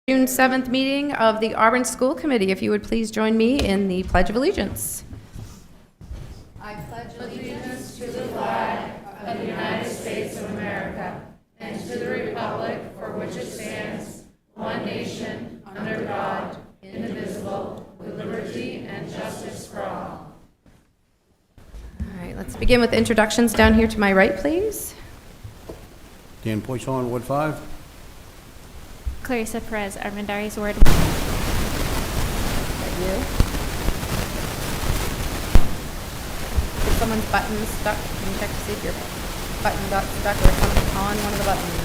June 7th meeting of the Auburn School Committee. If you would please join me in the Pledge of Allegiance. I pledge allegiance to the flag of the United States of America and to the republic for which it stands, one nation, under God, indivisible, with liberty and justice for all. All right, let's begin with introductions down here to my right, please. Dan Poisson, Ward 5. Clarissa Perez, Armendariz Ward. Thank you. If someone's button stuck, can you check to see if your button got stuck or something on one of the buttons?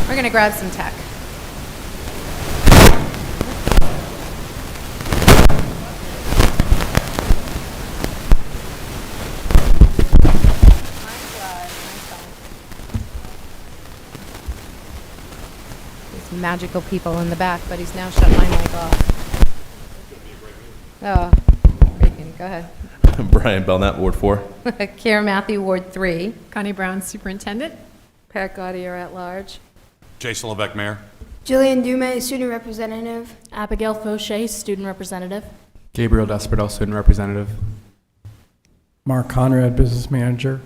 We're going to grab some tech. Magical people in the back, but he's now shut my mic off. Oh, freaking, go ahead. Brian Belknap, Ward 4. Kara Matthew, Ward 3. Connie Brown, Superintendent. Pat Gaudier at large. Jason Lebeck, Mayor. Jillian Dume, Student Representative. Abigail Fauché, Student Representative. Gabriel Desperado, Student Representative. Mark Conrad, Business Manager.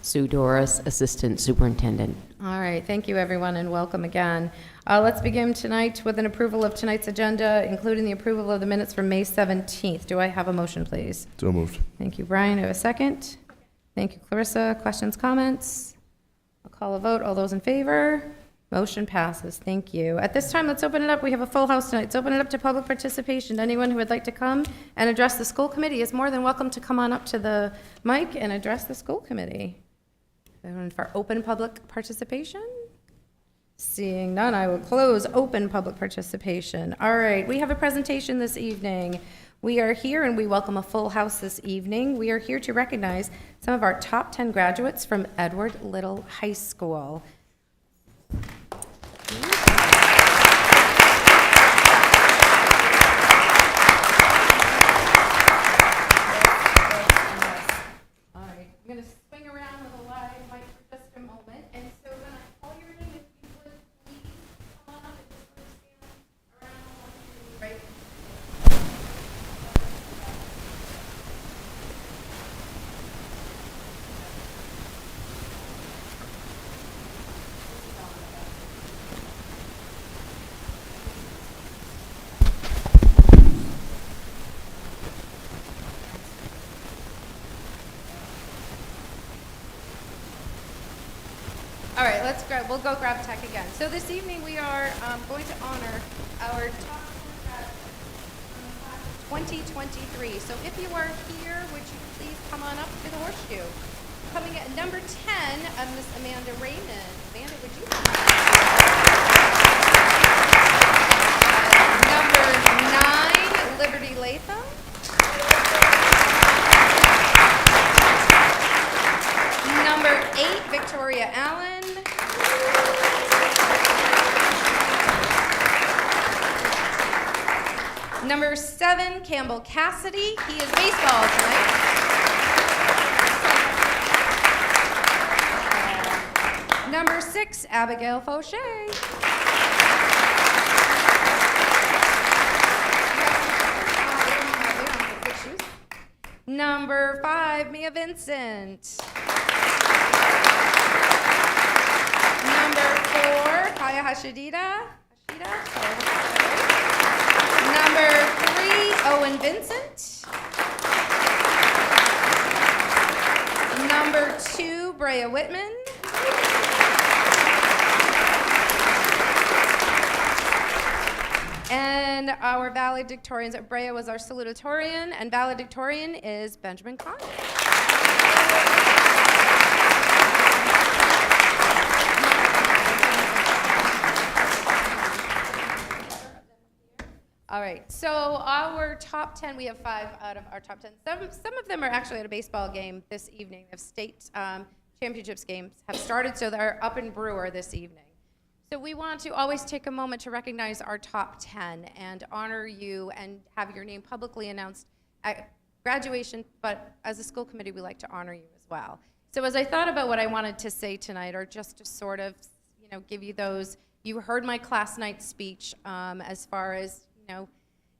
Sue Doris, Assistant Superintendent. All right, thank you everyone and welcome again. Let's begin tonight with an approval of tonight's agenda, including the approval of the minutes from May 17th. Do I have a motion, please? So moved. Thank you, Brian. I have a second. Thank you, Clarissa. Questions, comments? I'll call a vote. All those in favor? Motion passes. Thank you. At this time, let's open it up. We have a full house tonight. Let's open it up to public participation. Anyone who would like to come and address the school committee is more than welcome to come on up to the mic and address the school committee. Anyone for open public participation? Seeing none, I will close open public participation. All right, we have a presentation this evening. We are here and we welcome a full house this evening. We are here to recognize some of our top 10 graduates from Edward Little High School. All right, I'm going to swing around with a live mic for just a moment. And so when I call your name, if you would please come on up and just sort of stand around one, two, right? All right, we'll go grab tech again. So this evening we are going to honor our top 2023. So if you are here, would you please come on up to the horseshoe? Coming at number 10, Miss Amanda Raymond. Amanda, would you come on? Number 9, Liberty Latham. Number 8, Victoria Allen. Number 7, Campbell Cassidy. He is baseball tonight. Number 6, Abigail Fauché. Number 5, Mia Vincent. Number 4, Kaya Hashida. Number 3, Owen Vincent. Number 2, Brea Whitman. And our valedictorians at Brea was our salutatorian, and valedictorian is Benjamin Conner. All right, so our top 10, we have 5 out of our top 10. Some of them are actually at a baseball game this evening. The state championships games have started, so they're up in Brewer this evening. So we want to always take a moment to recognize our top 10 and honor you and have your name publicly announced at graduation, but as a school committee, we like to honor you as well. So as I thought about what I wanted to say tonight, or just to sort of, give you those, you heard my class night speech as far as,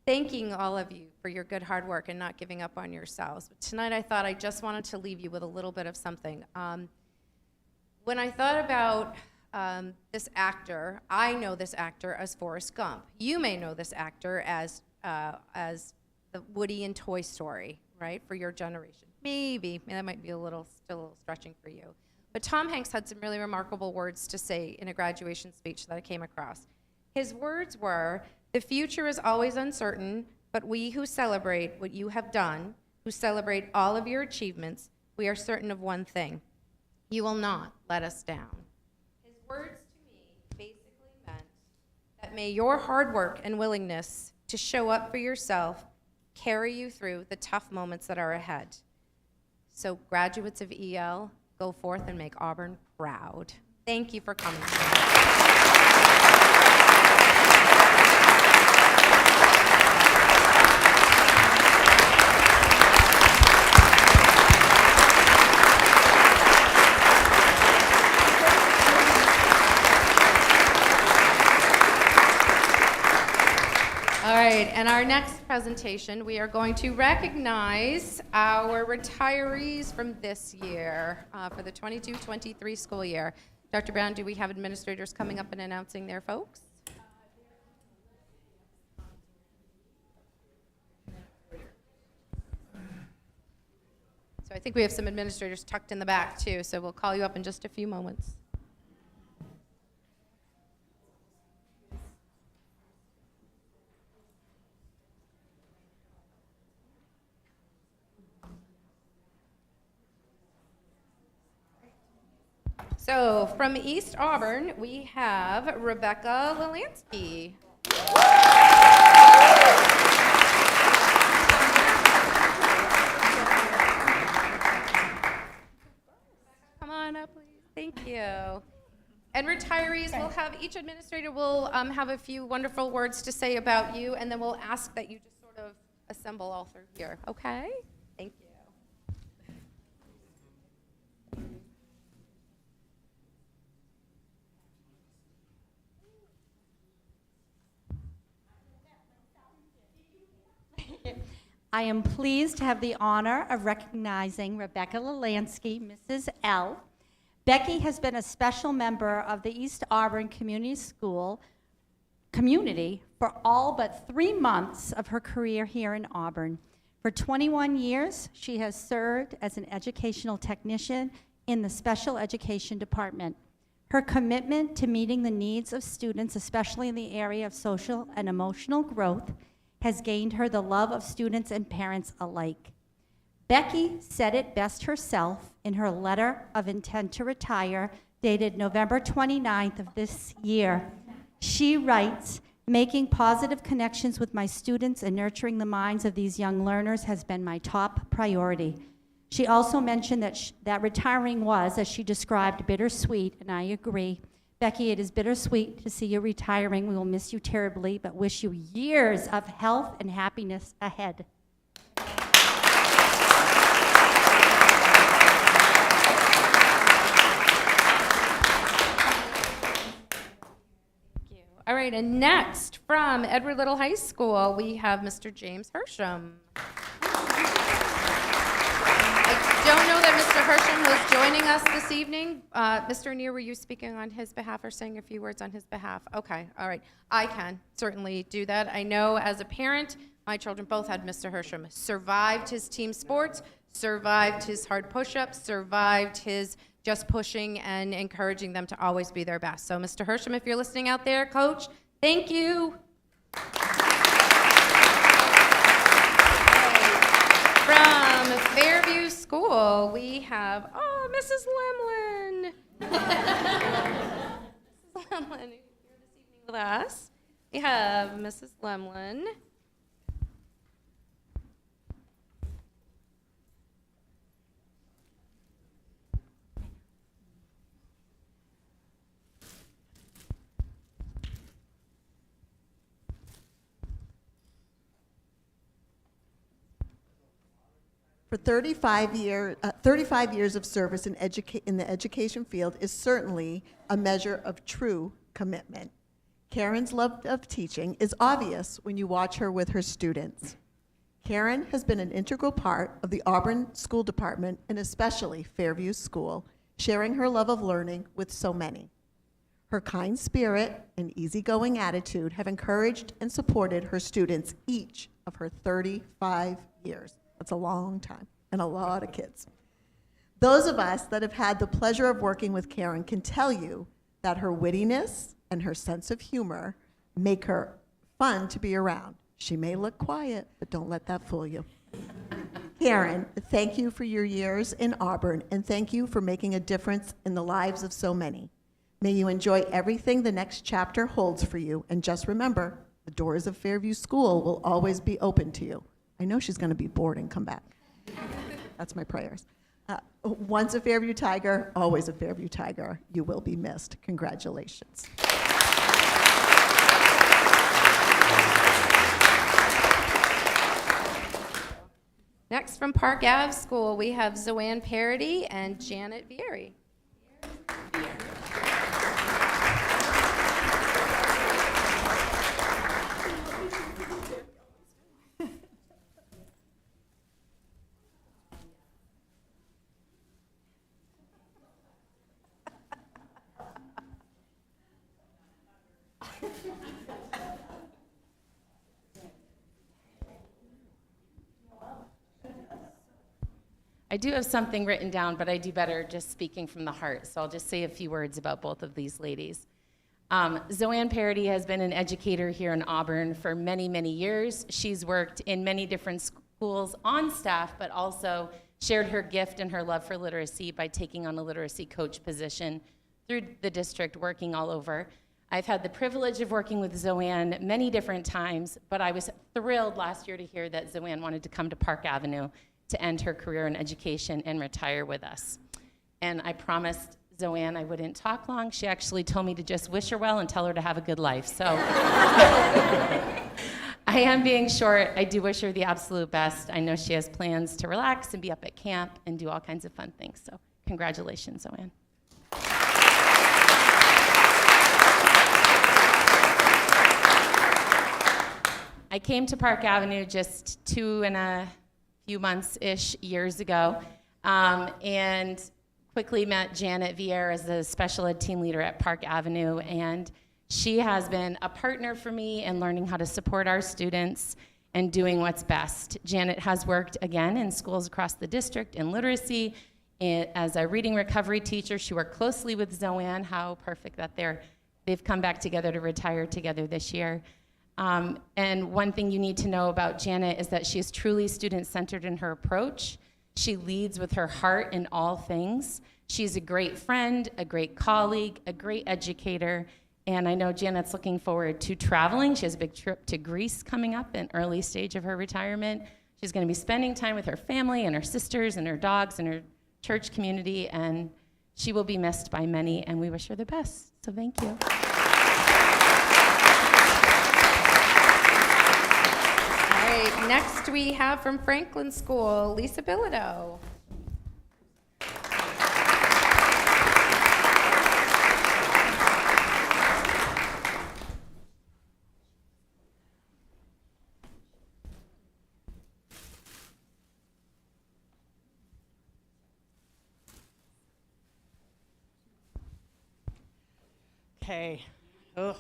thanking all of you for your good hard work and not giving up on yourselves. But tonight I thought I just wanted to leave you with a little bit of something. When I thought about this actor, I know this actor as Forrest Gump. You may know this actor as the Woody in Toy Story, right, for your generation. Maybe that might be still a little stretching for you. But Tom Hanks had some really remarkable words to say in a graduation speech that I came across. His words were, "The future is always uncertain, but we who celebrate what you have done, who celebrate all of your achievements, we are certain of one thing. You will not let us down." His words to me basically meant that may your hard work and willingness to show up for yourself carry you through the tough moments that are ahead. So graduates of EL, go forth and make Auburn proud. Thank you for coming. All right, and our next presentation, we are going to recognize our retirees from this year for the 22-23 school year. Dr. Brown, do we have administrators coming up and announcing their folks? So I think we have some administrators tucked in the back too, so we'll call you up in just a few moments. So from East Auburn, we have Rebecca Lelansky. Come on up, please. Thank you. And retirees, we'll have, each administrator will have a few wonderful words to say about you, and then we'll ask that you just sort of assemble all through here, okay? Thank you. I am pleased to have the honor of recognizing Rebecca Lelansky, Mrs. L. Becky has been a special member of the East Auburn Community School community for all but 3 months of her career here in Auburn. For 21 years, she has served as an educational technician in the special education department. Her commitment to meeting the needs of students, especially in the area of social and emotional growth, has gained her the love of students and parents alike. Becky said it best herself in her letter of intent to retire, dated November 29th of this year. She writes, "Making positive connections with my students and nurturing the minds of these young learners has been my top priority." She also mentioned that retiring was, as she described, bittersweet, and I agree. Becky, it is bittersweet to see you retiring. We will miss you terribly, but wish you years of health and happiness ahead. Thank you. All right, and next from Edward Little High School, we have Mr. James Hersham. I don't know that Mr. Hersham was joining us this evening. Mr. Neer, were you speaking on his behalf or saying a few words on his behalf? Okay, all right. I can certainly do that. I know as a parent, my children both had Mr. Hersham. Survived his team sports, survived his hard push-ups, survived his just pushing and encouraging them to always be their best. So Mr. Hersham, if you're listening out there, Coach, thank you. From Fairview School, we have, Mrs. Lemlin. Mrs. Lemlin, who's here this evening with us. We have Mrs. Lemlin. For 35 years of service in the education field is certainly a measure of true commitment. Karen's love of teaching is obvious when you watch her with her students. Karen has been an integral part of the Auburn School Department and especially Fairview School, sharing her love of learning with so many. Her kind spirit and easygoing attitude have encouraged and supported her students each of her 35 years. That's a long time and a lot of kids. Those of us that have had the pleasure of working with Karen can tell you that her wittiness and her sense of humor make her fun to be around. She may look quiet, but don't let that fool you. Karen, thank you for your years in Auburn, and thank you for making a difference in the lives of so many. May you enjoy everything the next chapter holds for you, and just remember, the doors of Fairview School will always be open to you. I know she's going to be bored and come back. That's my prayers. Once a Fairview Tiger, always a Fairview Tiger. You will be missed. Congratulations. Next, from Park Ave School, we have Zoanne Parody and Janet Vieri. I do have something written down, but I do better just speaking from the heart, so I'll just say a few words about both of these ladies. Zoanne Parody has been an educator here in Auburn for many, many years. She's worked in many different schools on staff, but also shared her gift and her love for literacy by taking on a literacy coach position through the district, working all over. I've had the privilege of working with Zoanne many different times, but I was thrilled last year to hear that Zoanne wanted to come to Park Avenue to end her career in education and retire with us. And I promised Zoanne I wouldn't talk long. She actually told me to just wish her well and tell her to have a good life. So I am being short. I do wish her the absolute best. I know she has plans to relax and be up at camp and do all kinds of fun things. So congratulations, Zoanne. I came to Park Avenue just 2 and a few months-ish years ago, and quickly met Janet Vieri as the special ed team leader at Park Avenue, and she has been a partner for me in learning how to support our students and doing what's best. Janet has worked, again, in schools across the district in literacy. As a reading recovery teacher, she worked closely with Zoanne. How perfect that they've come back together to retire together this year. And one thing you need to know about Janet is that she is truly student-centered in her approach. She leads with her heart in all things. She's a great friend, a great colleague, a great educator, and I know Janet's looking forward to traveling. She has a big trip to Greece coming up, an early stage of her retirement. She's going to be spending time with her family and her sisters and her dogs and her church community, and she will be missed by many, and we wish her the best. So thank you. Next, we have from Franklin School, Lisa Bilodeau. Okay. Oh,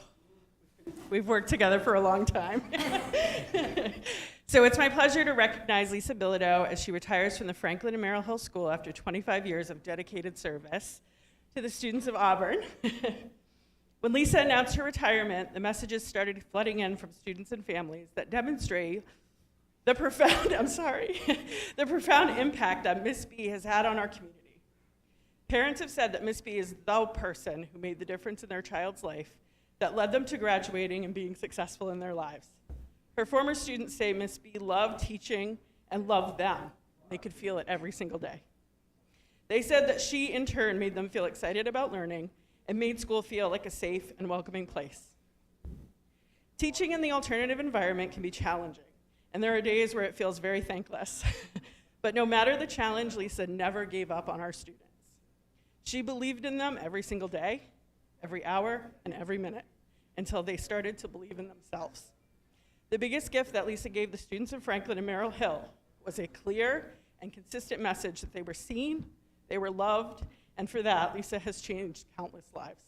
we've worked together for a long time. So it's my pleasure to recognize Lisa Bilodeau as she retires from the Franklin and Merrill Hill School after 25 years of dedicated service to the students of Auburn. When Lisa announced her retirement, the messages started flooding in from students and families that demonstrate the profound, the profound impact that Miss B has had on our community. Parents have said that Miss B is the person who made the difference in their child's life that led them to graduating and being successful in their lives. Her former students say Miss B loved teaching and loved them. They could feel it every single day. They said that she, in turn, made them feel excited about learning and made school feel like a safe and welcoming place. Teaching in the alternative environment can be challenging, and there are days where it feels very thankless. But no matter the challenge, Lisa never gave up on our students. She believed in them every single day, every hour, and every minute, until they started to believe in themselves. The biggest gift that Lisa gave the students of Franklin and Merrill Hill was a clear and consistent message that they were seen, they were loved, and for that, Lisa has changed countless lives.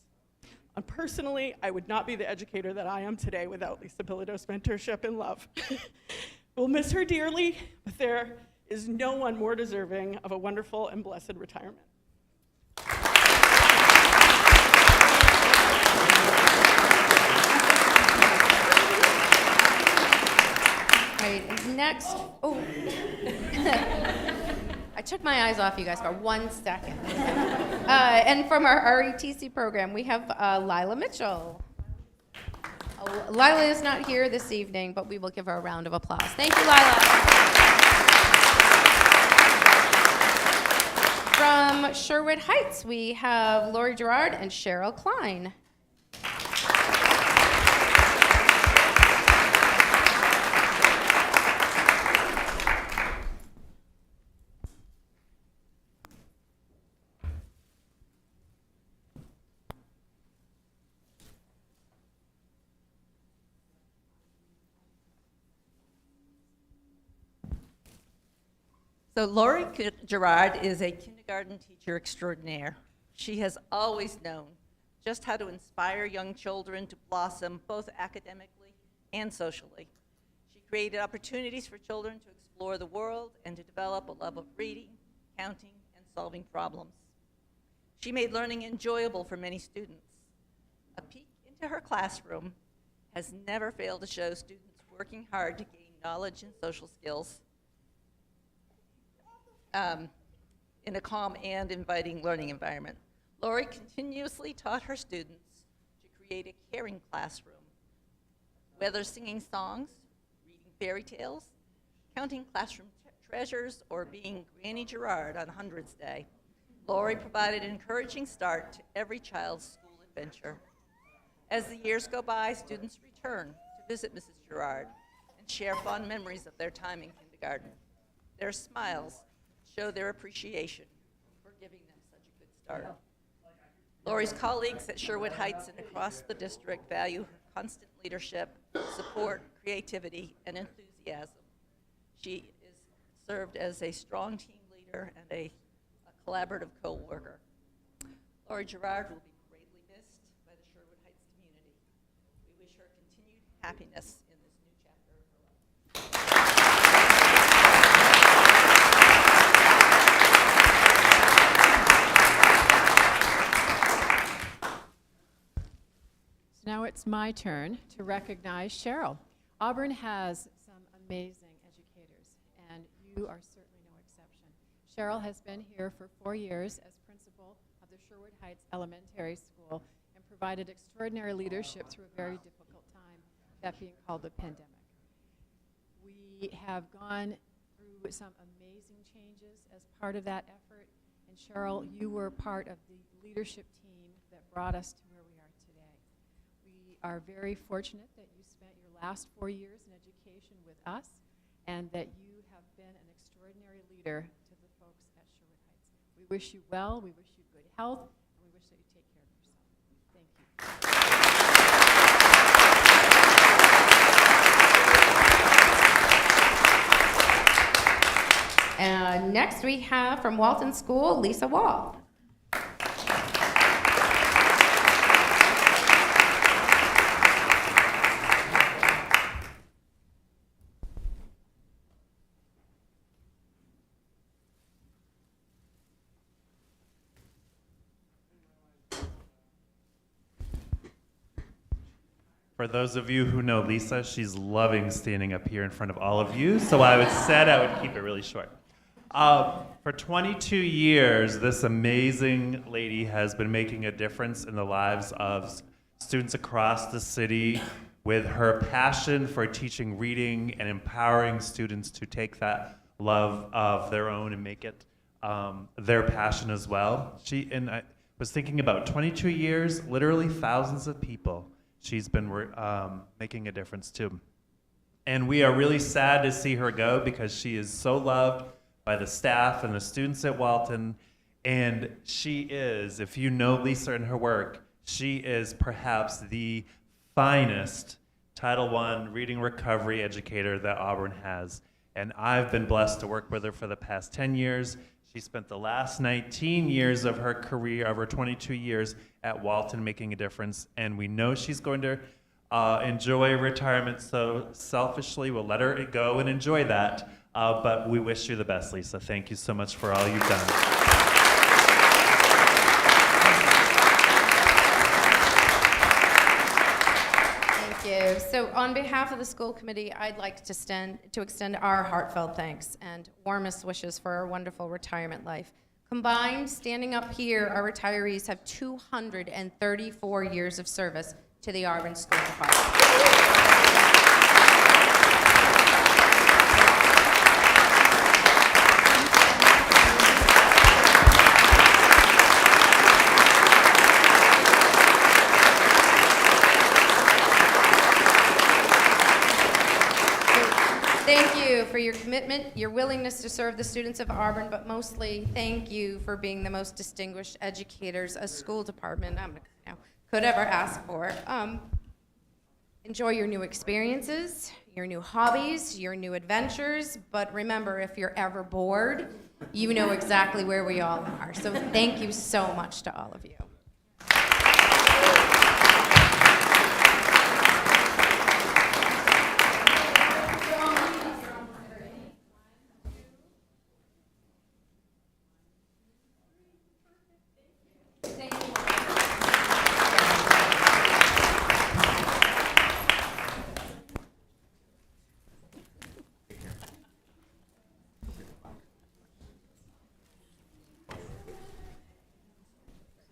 And personally, I would not be the educator that I am today without Lisa Bilodeau's mentorship and love. We'll miss her dearly, but there is no one more deserving of a wonderful and blessed retirement. All right, next, oh. I took my eyes off you guys for 1 second. And from our RETC program, we have Lila Mitchell. Lila is not here this evening, but we will give her a round of applause. Thank you, Lila. From Sherwood Heights, we have Lori Gerard and Cheryl Klein. So Lori Gerard is a kindergarten teacher extraordinaire. She has always known just how to inspire young children to blossom both academically and socially. She created opportunities for children to explore the world and to develop a love of reading, counting, and solving problems. She made learning enjoyable for many students. A peek into her classroom has never failed to show students working hard to gain knowledge and social skills in a calm and inviting learning environment. Lori continuously taught her students to create a caring classroom, whether singing songs, reading fairy tales, counting classroom treasures, or being Granny Gerard on Hundreds Day. Lori provided an encouraging start to every child's school adventure. As the years go by, students return to visit Mrs. Gerard and share fond memories of their time in kindergarten. Their smiles show their appreciation for giving them such a good start. Lori's colleagues at Sherwood Heights and across the district value her constant leadership, support, creativity, and enthusiasm. She is served as a strong team leader and a collaborative co-worker. Lori Gerard will be greatly missed by the Sherwood Heights community. We wish her continued happiness in this new chapter of her life. Now it's my turn to recognize Cheryl. Auburn has some amazing educators, and you are certainly no exception. Cheryl has been here for 4 years as principal of the Sherwood Heights Elementary School and provided extraordinary leadership through a very difficult time, that being called the pandemic. We have gone through some amazing changes as part of that effort, and Cheryl, you were part of the leadership team that brought us to where we are today. We are very fortunate that you spent your last 4 years in education with us and that you have been an extraordinary leader to the folks at Sherwood Heights. We wish you well, we wish you good health, and we wish that you take care of yourself. Thank you. And next we have from Walton School, Lisa Wall. For those of you who know Lisa, she's loving standing up here in front of all of you, so I said I would keep it really short. For 22 years, this amazing lady has been making a difference in the lives of students across the city with her passion for teaching reading and empowering students to take that love of their own and make it their passion as well. I was thinking about 22 years, literally thousands of people she's been making a difference to. And we are really sad to see her go because she is so loved by the staff and the students at Walton. And she is, if you know Lisa and her work, she is perhaps the finest Title I reading recovery educator that Auburn has. And I've been blessed to work with her for the past 10 years. She spent the last 19 years of her career, of her 22 years at Walton, making a difference. And we know she's going to enjoy retirement, so selfishly we'll let her go and enjoy that. But we wish you the best, Lisa. Thank you so much for all you've done. Thank you. So on behalf of the school committee, I'd like to extend our heartfelt thanks and warmest wishes for our wonderful retirement life. Combined, standing up here, our retirees have 234 years of service to the Auburn School Department. Thank you for your commitment, your willingness to serve the students of Auburn, but mostly thank you for being the most distinguished educators a school department could ever ask for. Enjoy your new experiences, your new hobbies, your new adventures, but remember, if you're ever bored, you know exactly where we all are. So thank you so much to all of you.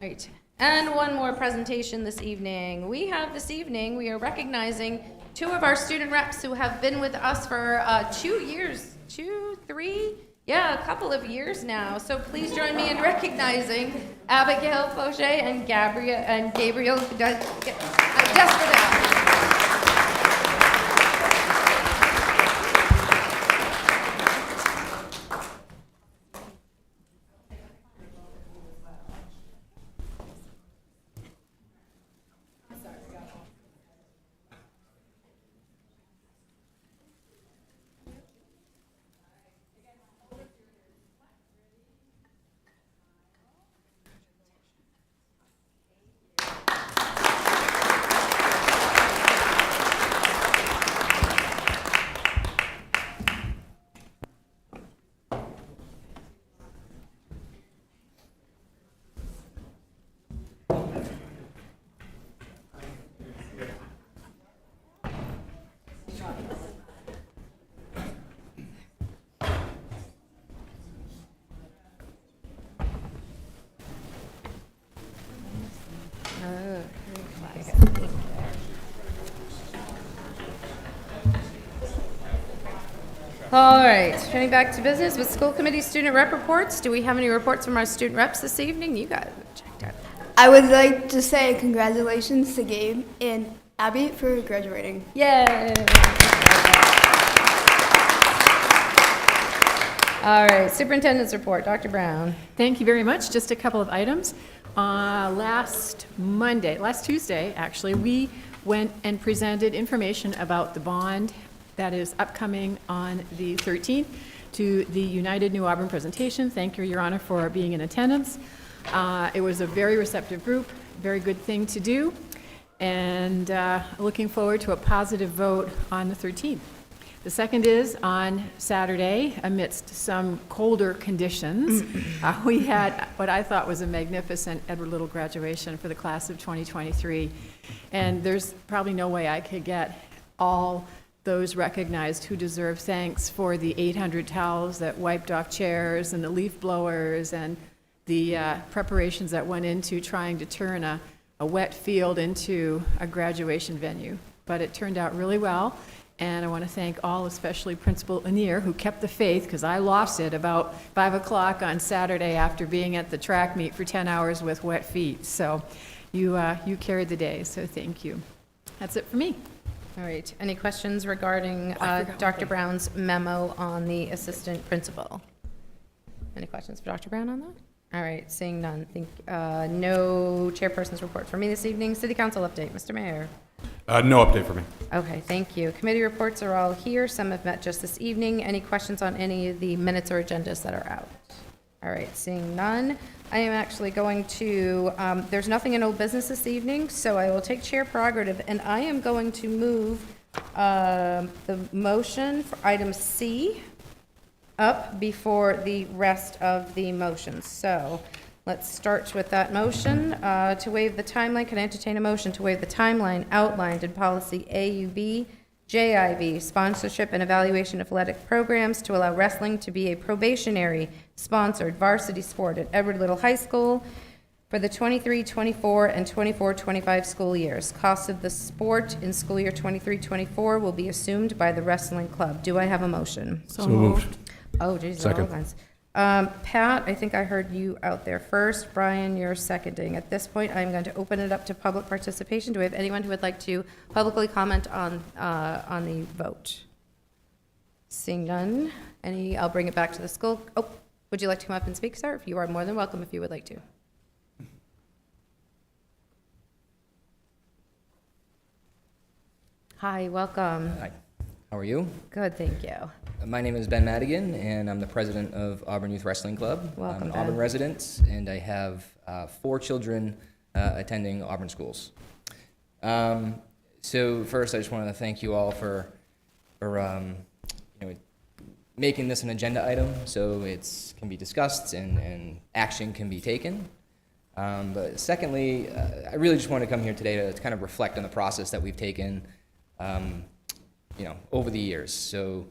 Right. And one more presentation this evening. We are recognizing two of our student reps who have been with us for 2 years, 2, 3, a couple of years now. So please join me in recognizing Abigail Fauché and Gabriel Desperado. All right, turning back to business with school committee student rep reports. Do we have any reports from our student reps this evening? You guys have checked out. I would like to say congratulations to Gabe and Abby for graduating. Yay! All right, superintendent's report, Dr. Brown. Thank you very much. Just a couple of items. Last Tuesday, actually, we went and presented information about the bond that is upcoming on the 13th to the United New Auburn presentation. Thank you, Your Honor, for being in attendance. It was a very receptive group, very good thing to do, and looking forward to a positive vote on the 13th. The second is on Saturday, amidst some colder conditions, we had what I thought was a magnificent Edward Little graduation for the class of 2023. And there's probably no way I could get all those recognized who deserve thanks for the 800 towels that wiped off chairs and the leaf blowers and the preparations that went into trying to turn a wet field into a graduation venue. But it turned out really well. And I want to thank all, especially Principal Lanier, who kept the faith, because I lost it about 5 o'clock on Saturday after being at the track meet for 10 hours with wet feet. So you carried the day, so thank you. That's it for me. All right, any questions regarding Dr. Brown's memo on the assistant principal? Any questions for Dr. Brown on that? All right, seeing none. No chairperson's report for me this evening. City Council update, Mr. Mayor. No update for me. Okay, thank you. Committee reports are all here. Some have met just this evening. Any questions on any of the minutes or agendas that are out? All right, seeing none. I am actually going to, there's nothing in old business this evening, so I will take chair prerogative, and I am going to move the motion for item C up before the rest of the motions. So let's start with that motion to waive the timeline. Can I entertain a motion to waive the timeline outlined in policy AUB JIB, sponsorship and evaluation of athletic programs, to allow wrestling to be a probationary sponsored varsity sport at Edward Little High School for the 23-24 and 24-25 school years. Cost of the sport in school year 23-24 will be assumed by the wrestling club. Do I have a motion? So moved. Oh, geez, Second. all kinds. Pat, I think I heard you out there first. Brian, you're seconding. At this point, I'm going to open it up to public participation. Do we have anyone who would like to publicly comment on the vote? Seeing none. I'll bring it back to the school. Oh, would you like to come up and speak, sir? You are more than welcome if you would like to. Hi, welcome. Hi, how are you? Good, thank you. My name is Ben Madigan, and I'm the president of Auburn Youth Wrestling Club. Welcome, I'm an Ben. Auburn resident, and I have 4 children attending Auburn schools. So first, I just wanted to thank you all for making this an agenda item so it can be discussed and action can be taken. But secondly, I really just want to come here today to kind of reflect on the process that we've taken over the years. So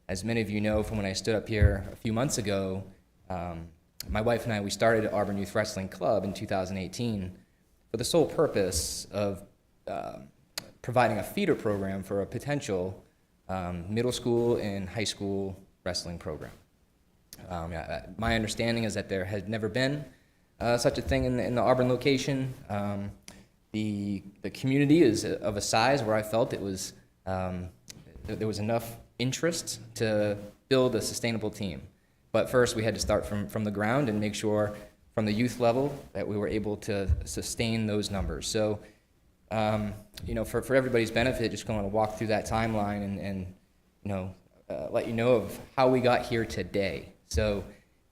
as many of you know from when I stood up here a few months ago, my wife and I, we started Auburn Youth Wrestling Club in 2018 for the sole purpose of providing a feeder program for a potential middle school and high school wrestling program. My understanding is that there had never been such a thing in the Auburn location. The community is of a size where I felt it was there was enough interest to build a sustainable team. But first, we had to start from the ground and make sure from the youth level that we were able to sustain those numbers. So, for everybody's benefit, just going to walk through that timeline and let you know of how we got here today. So,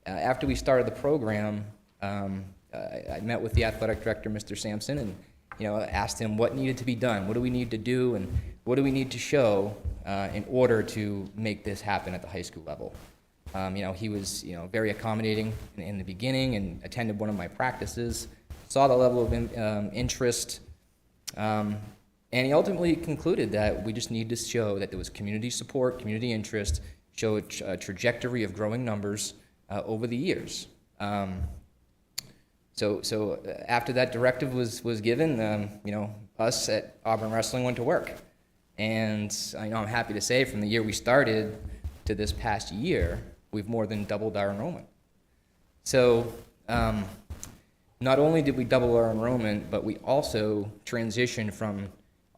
after we started the program, I met with the athletic director, Mr. Sampson, and asked him what needed to be done, what do we need to do, and what do we need to show in order to make this happen at the high school level. He was very accommodating in the beginning and attended one of my practices, saw the level of interest, and he ultimately concluded that we just needed to show that there was community support, community interest, show a trajectory of growing numbers over the years. So after that directive was given, us at Auburn Wrestling went to work. And I'm happy to say from the year we started to this past year, we've more than doubled our enrollment. So not only did we double our enrollment, but we also transitioned from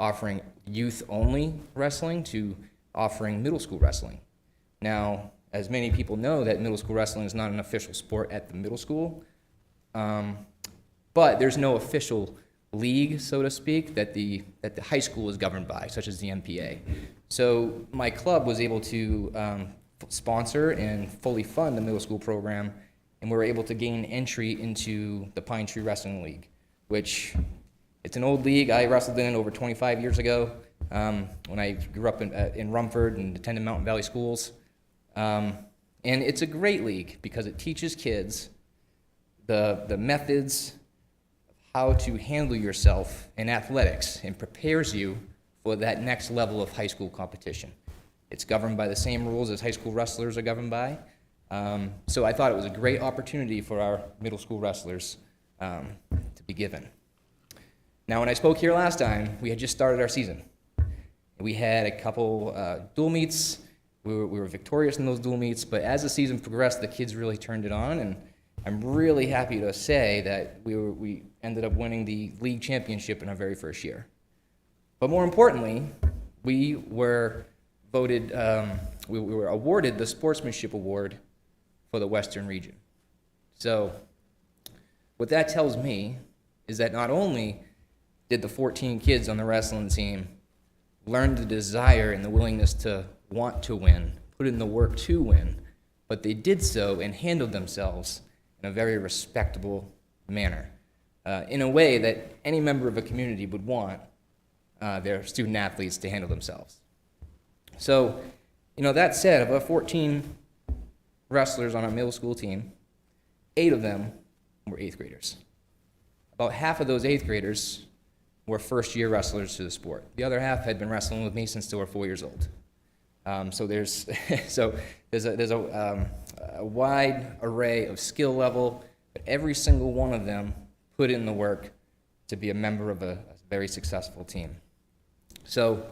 offering youth-only wrestling to offering middle school wrestling. Now, as many people know, that middle school wrestling is not an official sport at the middle school. But there's no official league, so to speak, that the high school is governed by, such as the MPA. So my club was able to sponsor and fully fund the middle school program, and we were able to gain entry into the Pine Tree Wrestling League, which it's an old league I wrestled in over 25 years ago when I grew up in Rumford and attended Mountain Valley schools. And it's a great league because it teaches kids the methods of how to handle yourself in athletics and prepares you for that next level of high school competition. It's governed by the same rules as high school wrestlers are governed by. So I thought it was a great opportunity for our middle school wrestlers to be given. Now, when I spoke here last time, we had just started our season. We had a couple dual meets. We were victorious in those dual meets, but as the season progressed, the kids really turned it on, and I'm really happy to say that we ended up winning the league championship in our very first year. But more importantly, we were awarded the Sportsmanship Award for the Western region. So what that tells me is that not only did the 14 kids on the wrestling team learn the desire and the willingness to want to win, put in the work to win, but they did so and handled themselves in a very respectable manner, in a way that any member of a community would want their student athletes to handle themselves. So, that said, of our 14 wrestlers on our middle school team, 8 of them were 8th graders. About half of those 8th graders were first-year wrestlers to the sport. The other half had been wrestling with me since they were 4 years old. So there's a wide array of skill level, but every single one of them put in the work to be a member of a very successful team. So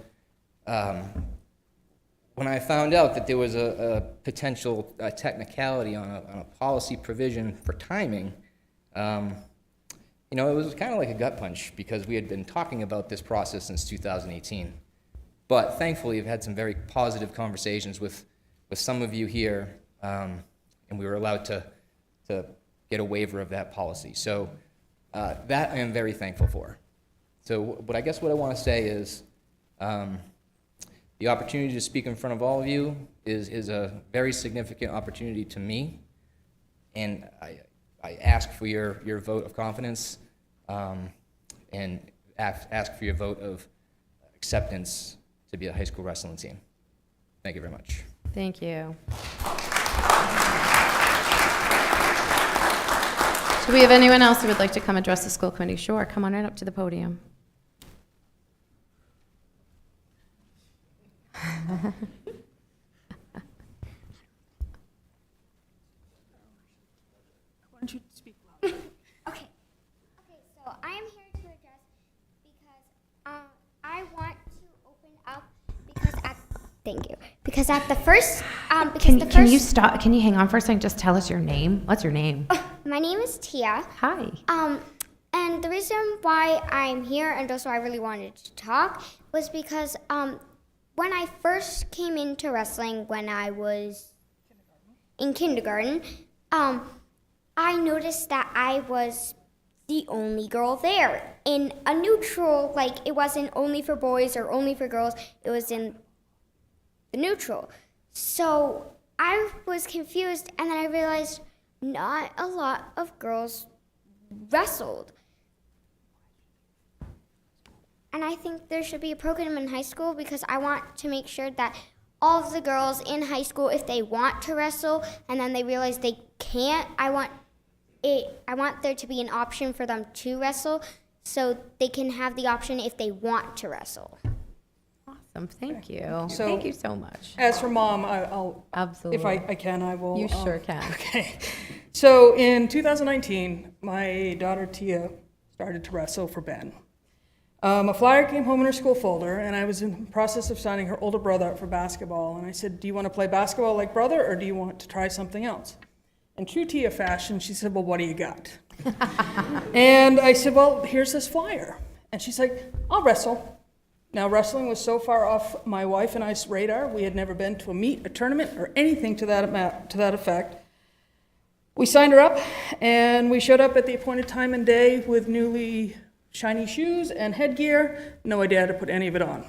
when I found out that there was a potential technicality on a policy provision for timing, it was kind of like a gut punch because we had been talking about this process since 2018. But thankfully, I've had some very positive conversations with some of you here, and we were allowed to get a waiver of that policy. So that I am very thankful for. So what I want to say is the opportunity to speak in front of all of you is a very significant opportunity to me, and I ask for your vote of confidence and ask for your vote of acceptance to be a high school wrestling team. Thank you very much. Thank you. Do we have anyone else who would like to come address the school committee? Sure, come on right up to the podium. Why don't you speak loud? Okay, so I am here to address because I want to open up because at the first Can you stop? Can you hang on for a second? Just tell us your name. What's your name? My name is Tia. Hi. And the reason why I'm here and also I really wanted to talk was because when I first came into wrestling when I was in kindergarten, I noticed that I was the only girl there in a neutral, like it wasn't only for boys or only for girls, it was in the neutral. So I was confused and then I realized not a lot of girls wrestled. And I think there should be a program in high school because I want to make sure that all of the girls in high school, if they want to wrestle and then they realize they can't, I want there to be an option for them to wrestle so they can have the option if they want to wrestle. Awesome, thank you. So, thank you so much. As for Mom, I'll Absolutely. if I can, I will. You sure can. Okay. So in 2019, my daughter Tia started to wrestle for Ben. A flyer came home in her school folder, and I was in the process of signing her older brother up for basketball. And I said, "Do you want to play basketball like brother, or do you want to try something else?" In true Tia fashion, she said, "Well, what do you got?" And I said, "Well, here's this flyer." And she's like, "I'll wrestle." Now, wrestling was so far off my wife and I's radar. We had never been to a meet, a tournament, or anything to that effect. We signed her up, and we showed up at the appointed time and day with newly shiny shoes and headgear. No idea how to put any of it on.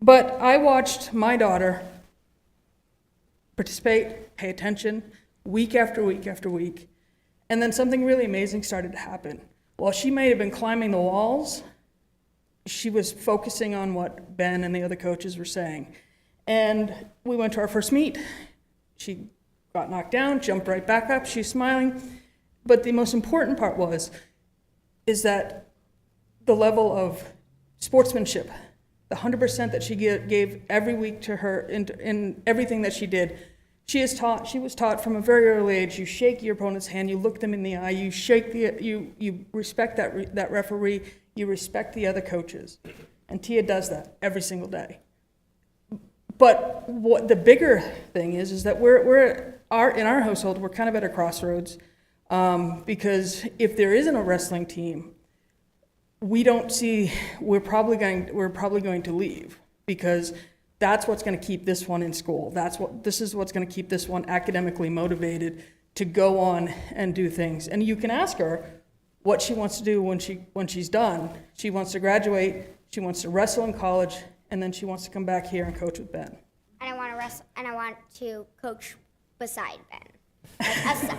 But I watched my daughter participate, pay attention, week after week after week. And then something really amazing started to happen. While she may have been climbing the walls, she was focusing on what Ben and the other coaches were saying. And we went to our first meet. She got knocked down, jumped right back up, she's smiling. But the most important part is that the level of sportsmanship, the 100% that she gave every week to her in everything that she did. She was taught from a very early age, you shake your opponent's hand, you look them in the eye, you respect that referee, you respect the other coaches. And Tia does that every single day. But what the bigger thing is that in our household, we're kind of at a crossroads, because if there isn't a wrestling team, we're probably going to leave, because that's what's going to keep this one in school. This is what's going to keep this one academically motivated to go on and do things. And you can ask her what she wants to do when she's done. She wants to graduate, she wants to wrestle in college, and then she wants to come back here and coach with Ben. And I want to wrestle, and I want to coach beside Ben. Beside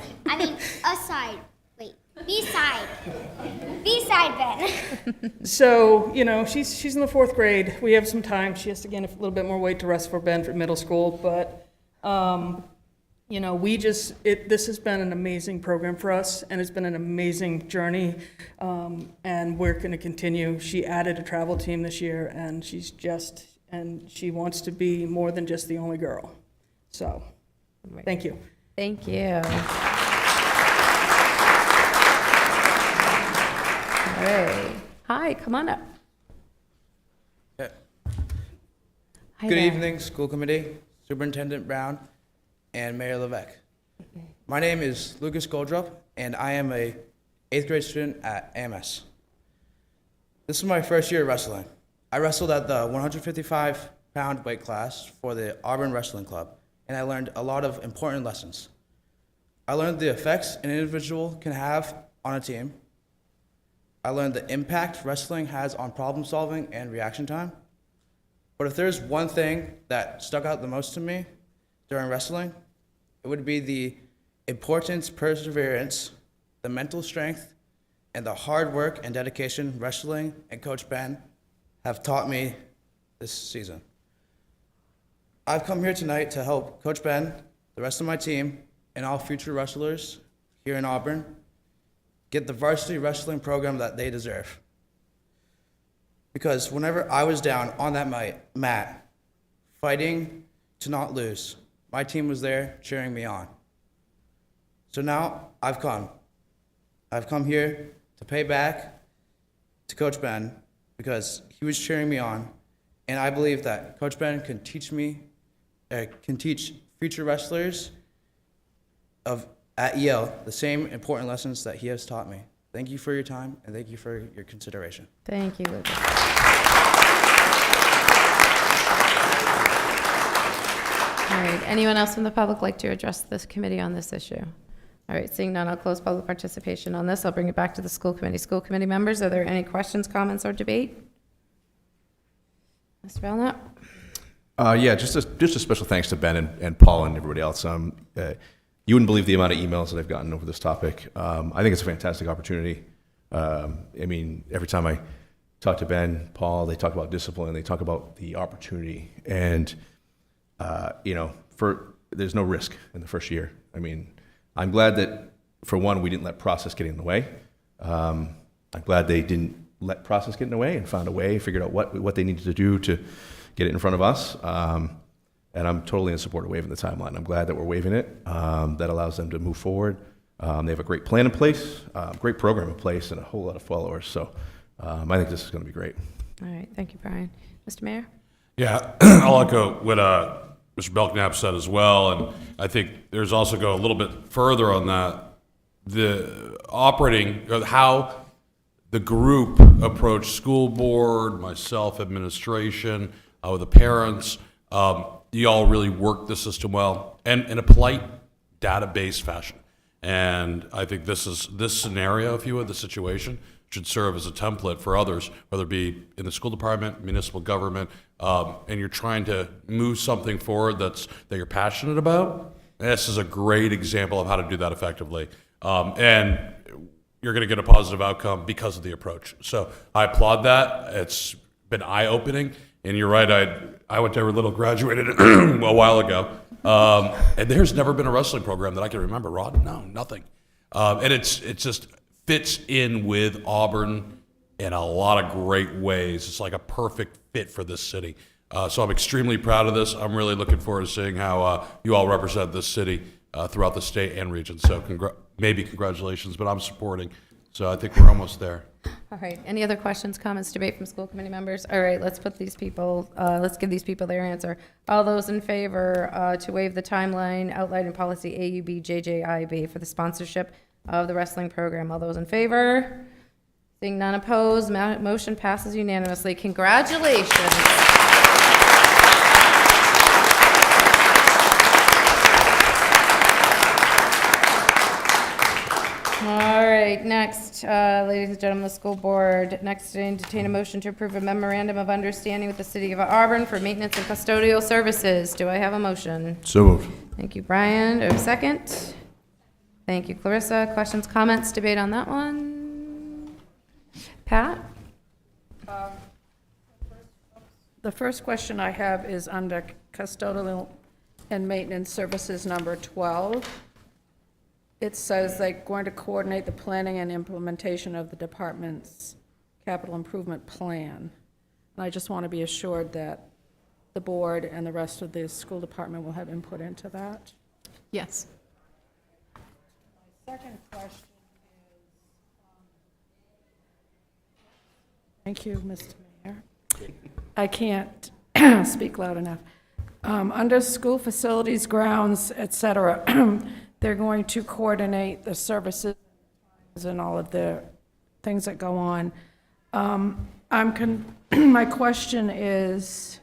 Ben. So, you know, she's in the 4th grade. We have some time. She has to gain a little bit more weight to rest for Ben for middle school. But, you know, this has been an amazing program for us, and it's been an amazing journey. And we're going to continue. She added a travel team this year, and she wants to be more than just the only girl. So, thank you. Thank you. All right. Hi, come on up. Hi Good there. evening, school committee, Superintendent Brown, and Mayor Levesque. My name is Lucas Goldrup, and I am a 8th grade student at AMS. This is my first year of wrestling. I wrestled at the 155-pound weight class for the Auburn Wrestling Club, and I learned a lot of important lessons. I learned the effects an individual can have on a team. I learned the impact wrestling has on problem solving and reaction time. But if there's one thing that stuck out the most to me during wrestling, it would be the importance, perseverance, the mental strength, and the hard work and dedication wrestling and Coach Ben have taught me this season. I've come here tonight to help Coach Ben, the rest of my team, and all future wrestlers here in Auburn get the varsity wrestling program that they deserve. Because whenever I was down on that mat, fighting to not lose, my team was there cheering me on. So now I've come. I've come here to pay back to Coach Ben because he was cheering me on, and I believe that Coach Ben can teach future wrestlers at Yale the same important lessons that he has taught me. Thank you for your time, and thank you for your consideration. Thank you, Lucas. All right, anyone else from the public like to address this committee on this issue? All right, seeing none, I'll close public participation on this. I'll bring it back to the school committee. School committee members, are there any questions, comments, or debate? Mr. Belknap? Yeah, just a special thanks to Ben and Paul and everybody else. You wouldn't believe the amount of emails that I've gotten over this topic. I think it's a fantastic opportunity. I mean, every time I talk to Ben, Paul, they talk about discipline, they talk about the opportunity. And, you know, there's no risk in the first year. I mean, I'm glad that, for one, we didn't let process get in the way. I'm glad they didn't let process get in the way and found a way, figured out what they needed to do to get it in front of us. And I'm totally in support of waiving the timeline. I'm glad that we're waiving it. That allows them to move forward. They have a great plan in place, great program in place, and a whole lot of followers. So I think this is going to be great. All right, thank you, Brian. Mr. Mayor? Yeah, I'll echo what Mr. Belknap said as well, and I think there's also go a little bit further on that. The operating, how the group approached school board, myself, administration, with the parents, you all really worked the system well, and in a polite, data-based fashion. And I think this scenario, if you would, the situation, should serve as a template for others, whether it be in the school department, municipal government, and you're trying to move something forward that you're passionate about. This is a great example of how to do that effectively. And you're going to get a positive outcome because of the approach. So I applaud that. It's been eye-opening. And you're right, I went to every little, graduated a while ago. And there's never been a wrestling program that I can remember, Rod. No, nothing. And it just fits in with Auburn in a lot of great ways. It's like a perfect fit for this city. So I'm extremely proud of this. I'm really looking forward to seeing how you all represent this city throughout the state and region. So maybe congratulations, but I'm supporting. So I think we're almost there. All right, any other questions, comments, debate from school committee members? All right, let's put these people, let's give these people their answer. All those in favor to waive the timeline outlined in policy AUB JJIB for the sponsorship of the wrestling program. All those in favor? Seeing none opposed, motion passes unanimously. Congratulations. Ladies and gentlemen of the school board, next entertain a motion to approve a memorandum of understanding with the City of Auburn for maintenance and custodial services. Do I have a motion? So moved. Thank you, Brian. Do I have a second? Thank you, Clarissa. Questions, comments, debate on that one? Pat? The first question I have is under custodial and maintenance services number 12. It says they're going to coordinate the planning and implementation of the department's capital improvement plan. And I just want to be assured that the board and the rest of the school department will have input into that. Yes. My second question is, thank you, Mr. Mayor. I can't speak loud enough. Under school facilities, grounds, et cetera, they're going to coordinate the services and all of the things that go on. My question is,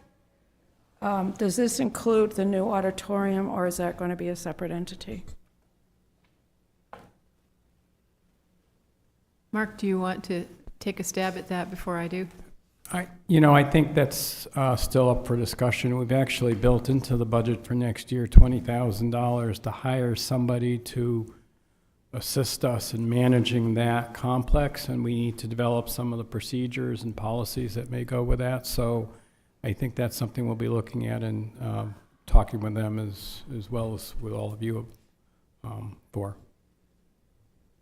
does this include the new auditorium, or is that going to be a separate entity? Mark, do you want to take a stab at that before I do? I think that's still up for discussion. We've actually built into the budget for next year $20,000 to hire somebody to assist us in managing that complex, and we need to develop some of the procedures and policies that may go with that. So I think that's something we'll be looking at and talking with them as well as with all of you for.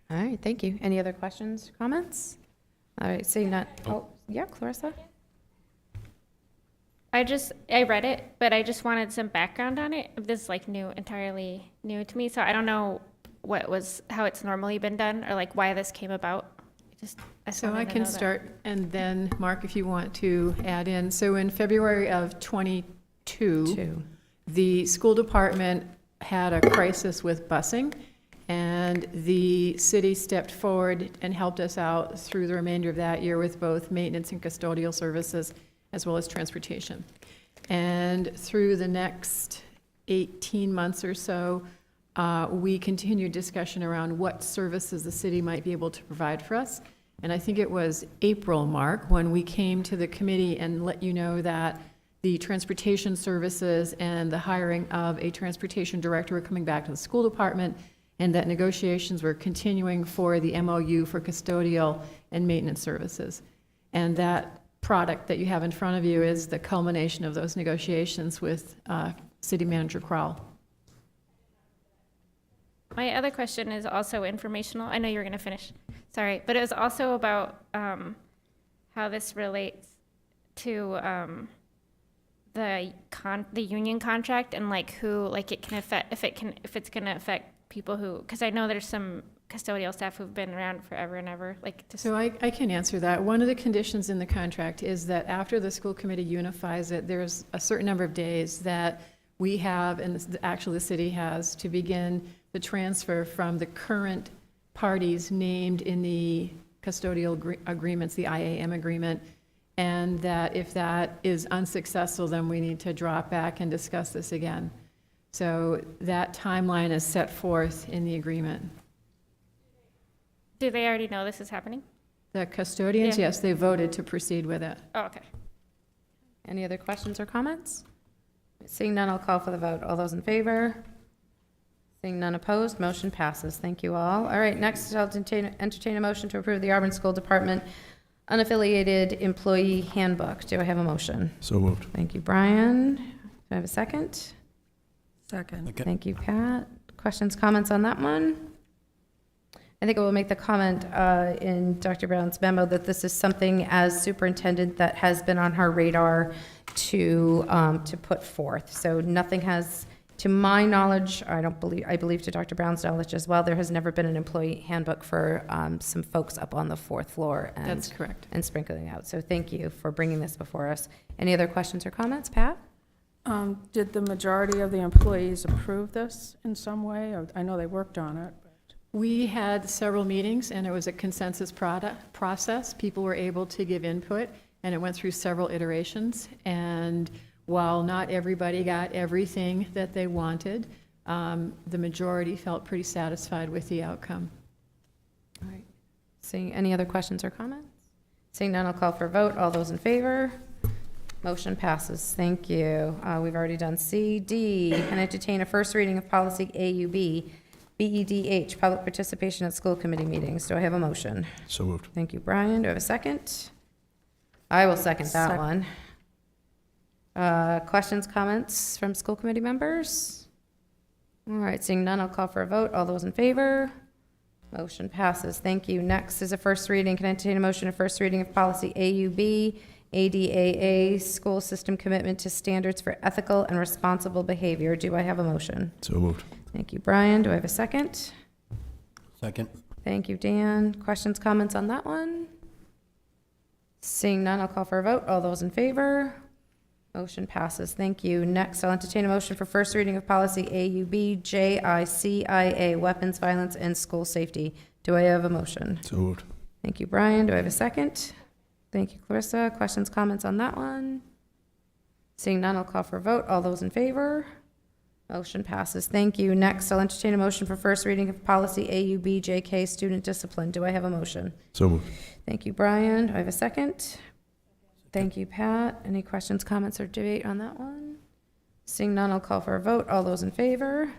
All right, thank you. Any other questions, comments? All right, seeing that. Oh, yeah, Clarissa? I read it, but I just wanted some background on it. This is like entirely new to me, so I don't know how it's normally been done, or like why this came about. So I can start, and then Mark, if you want to add in. So in February of 22, the school department had a crisis with busing, and the city stepped forward and helped us out through the remainder of that year with both maintenance and custodial services, as well as transportation. And through the next 18 months or so, we continued discussion around what services the city might be able to provide for us. And I think it was April, Mark, when we came to the committee and let you know that the transportation services and the hiring of a transportation director were coming back to the school department, and that negotiations were continuing for the MOU for custodial and maintenance services. And that product that you have in front of you is the culmination of those negotiations with City Manager Crowell. My other question is also informational. I know you were going to finish. Sorry. But it was also about how this relates to the union contract, and like who, like it can affect, if it's going to affect people who, because I know there's some custodial staff who've been around forever and ever. So I can answer that. One of the conditions in the contract is that after the school committee unifies it, there's a certain number of days that we have, and actually the city has, to begin the transfer from the current parties named in the custodial agreements, the IAM agreement, and that if that is unsuccessful, then we need to drop back and discuss this again. So that timeline is set forth in the agreement. Do they already know this is happening? The custodians, yes, they voted to proceed with it. Oh, okay. Any other questions or comments? Seeing none, I'll call for the vote. All those in favor? Seeing none opposed, motion passes. Thank you all. All right, next I'll entertain a motion to approve the Auburn School Department Unaffiliated Employee Handbook. Do I have a motion? So moved. Thank you, Brian. Do I have a second? Second. Thank you, Pat. Questions, comments on that one? I think I will make the comment in Dr. Brown's memo that this is something as superintendent that has been on her radar to put forth. So nothing has, to my knowledge, I believe to Dr. Brown's knowledge as well, there has never been an employee handbook for some folks up on the fourth floor. And, that's correct. And sprinkling out. So thank you for bringing this before us. Any other questions or comments, Pat? Did the majority of the employees approve this in some way? I know they worked on it. We had several meetings, and it was a consensus process. People were able to give input, and it went through several iterations. And while not everybody got everything that they wanted, the majority felt pretty satisfied with the outcome. All right. Seeing any other questions or comments? Seeing none, I'll call for a vote. All those in favor? Motion passes. Thank you. We've already done C. D, and entertain a first reading of policy AUB, BEDH, public participation at school committee meetings. Do I have a motion? So moved. Thank you, Brian. Do I have a second? I will second that one. Questions, comments from school committee members? All right, seeing none, I'll call for a vote. All those in favor? Motion passes. Thank you. Next is a first reading. Can I entertain a motion of first reading of policy AUB, ADAA, school system commitment to standards for ethical and responsible behavior? Do I have a motion? So moved. Thank you, Brian. Do I have a second? Second. Thank you, Dan. Questions, comments on that one? Seeing none, I'll call for a vote. All those in favor? Motion passes. Thank you. Next, I'll entertain a motion for first reading of policy AUB, JICIA, weapons, violence, and school safety. Do I have a motion? So moved. Thank you, Brian. Do I have a second? Thank you, Clarissa. Questions, comments on that one? Seeing none, I'll call for a vote. All those in favor? Motion passes. Thank you. Next, I'll entertain a motion for first reading of policy AUB, JK, student discipline. Do I have a motion? So moved. Thank you, Brian. Do I have a second? Thank you, Pat. Any questions, comments, or debate on that one? Seeing none, I'll call for a vote. All those in favor?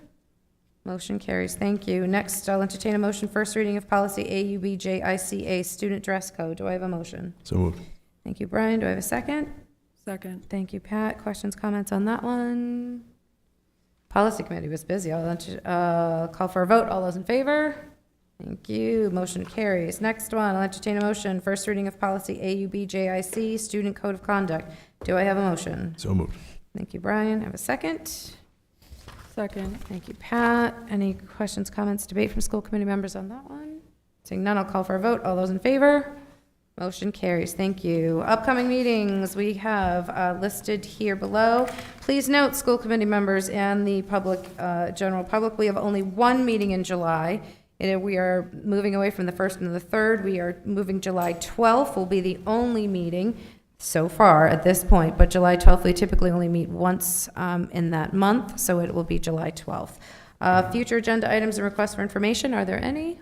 Motion carries. Thank you. Next, I'll entertain a motion, first reading of policy AUB, JICA, student dress code. Do I have a motion? So moved. Thank you, Brian. Do I have a second? Second. Thank you, Pat. Questions, comments on that one? Policy committee was busy. I'll call for a vote. All those in favor? Thank you. Motion carries. Next one, I'll entertain a motion. First reading of policy AUB, JIC, student code of conduct. Do I have a motion? So moved. Thank you, Brian. Have a second? Second. Thank you, Pat. Any questions, comments, debate from school committee members on that one? Seeing none, I'll call for a vote. All those in favor? Motion carries. Thank you. Upcoming meetings we have listed here below. Please note, school committee members and the public, general public, we have only one meeting in July. We are moving away from the first and the third. We are moving July 12th will be the only meeting so far at this point, but July 12th, we typically only meet once in that month, so it will be July 12th. Future agenda items and requests for information, are there any?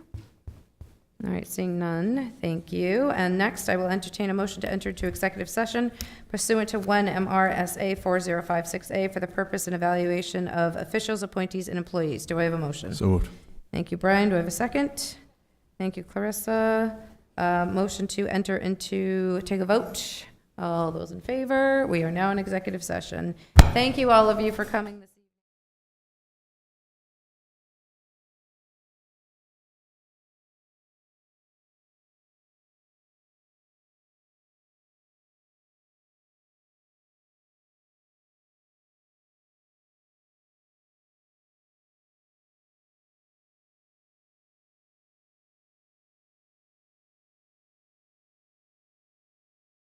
All right, seeing none, thank you. And next, I will entertain a motion to enter into executive session pursuant to 1 MRSA 4056A for the purpose and evaluation of officials, appointees, and employees. Do I have a motion? So moved. Thank you, Brian. Do I have a second? Thank you, Clarissa. Motion to enter into, take a vote. All those in favor? We are now in executive session. Thank you, all of you, for coming this